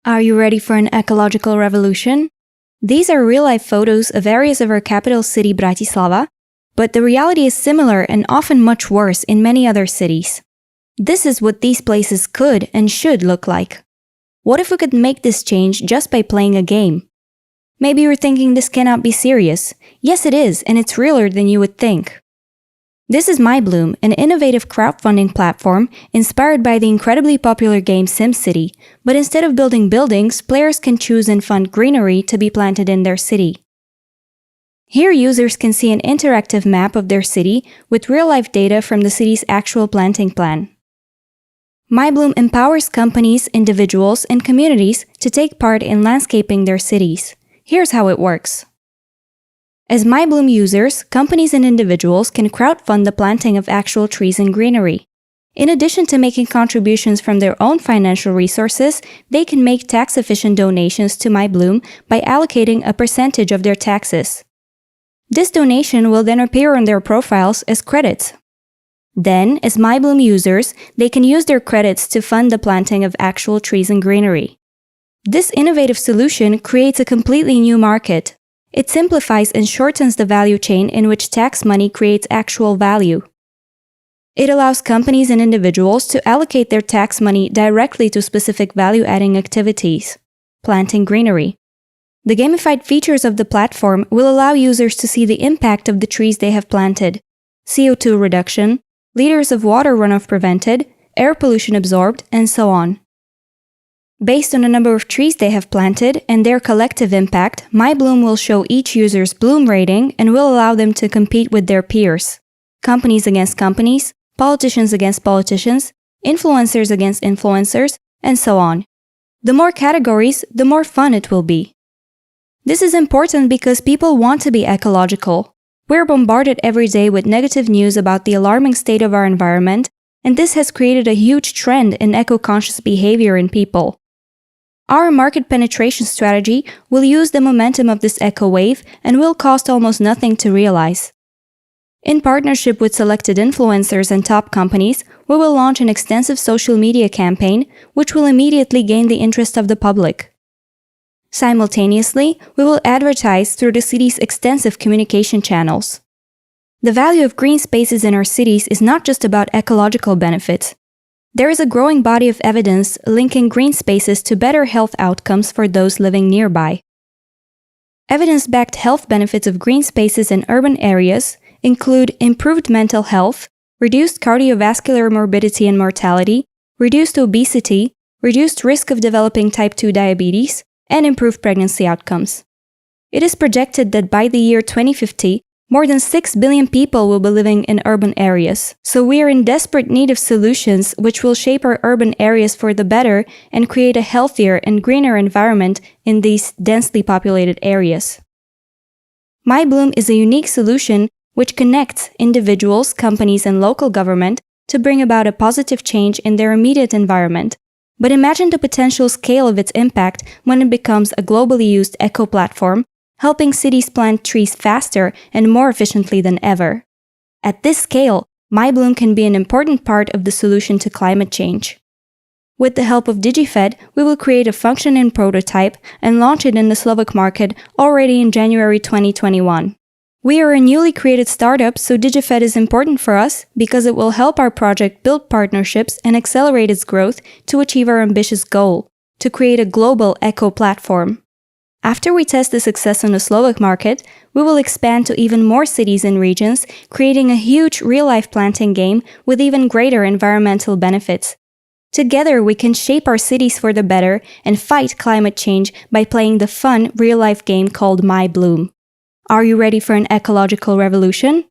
Are you ready for an ecological revolution? These are real-life photos of areas of our capital city Bratislava, but the reality is similar and often much worse in many other cities. This is what these places could and should look like. What if we could make this change just by playing a game? Maybe you're thinking this cannot be serious. Yes, it is, and it's realer than you would think. This is myBLOOM, an innovative crowdfunding platform inspired by the incredibly popular game SimCity, but instead of building buildings, players can choose and fund greenery to be planted in their city. Here, users can see an interactive map of their city with real-life data from the city's actual planting plan. myBLOOM empowers companies, individuals, and communities to take part in landscaping their cities. Here's how it works. As myBLOOM users, companies and individuals can crowdfund the planting of actual trees and greenery. In addition to making contributions from their own financial resources, they can make tax-efficient donations to myBLOOM by allocating a percentage of their taxes. This donation will then appear on their profiles as credits. Then, as myBLOOM users, they can use their credits to fund the planting of actual trees and greenery. This innovative solution creates a completely new market. It simplifies and shortens the value chain in which tax money creates actual value. It allows companies and individuals to allocate their tax money directly to specific value-adding activities, planting greenery. The gamified features of the platform will allow users to see the impact of the trees they have planted: CO2 reduction, liters of water runoff prevented, air pollution absorbed, and so on. Based on the number of trees they have planted and their collective impact, myBLOOM will show each user's bloom rating and will allow them to compete with their peers. Companies against companies, politicians against politicians, influencers against influencers, and so on. The more categories, the more fun it will be. This is important because people want to be ecological. We're bombarded every day with negative news about the alarming state of our environment, and this has created a huge trend in eco-conscious behavior in people. Our market penetration strategy will use the momentum of this eco wave and will cost almost nothing to realize. In partnership with selected influencers and top companies, we will launch an extensive social media campaign, which will immediately gain the interest of the public. Simultaneously, we will advertise through the city's extensive communication channels. The value of green spaces in our cities is not just about ecological benefits. There is a growing body of evidence linking green spaces to better health outcomes for those living nearby. Evidence-backed health benefits of green spaces in urban areas include improved mental health, reduced cardiovascular morbidity and mortality, reduced obesity, reduced risk of developing type 2 diabetes, and improved pregnancy outcomes. It is projected that by the year 2050, more than 6 billion people will be living in urban areas, so we are in desperate need of solutions which will shape our urban areas for the better and create a healthier and greener environment in these densely populated areas. myBLOOM is a unique solution which connects individuals, companies, and local government to bring about a positive change in their immediate environment. But imagine the potential scale of its impact when it becomes a globally used eco-platform, helping cities plant trees faster and more efficiently than ever. At this scale, myBLOOM can be an important part of the solution to climate change. With the help of DigiFed, we will create a functioning prototype and launch it in the Slovak market already in January 2021. We are a newly created startup, so DigiFed is important for us because it will help our project build partnerships and accelerate its growth to achieve our ambitious goal, to create a global eco-platform. After we test the success in the Slovak market, we will expand to even more cities and regions, creating a huge real-life planting game with even greater environmental benefits. Together, we can shape our cities for the better and fight climate change by playing the fun real-life game called myBLOOM. Are you ready for an ecological revolution?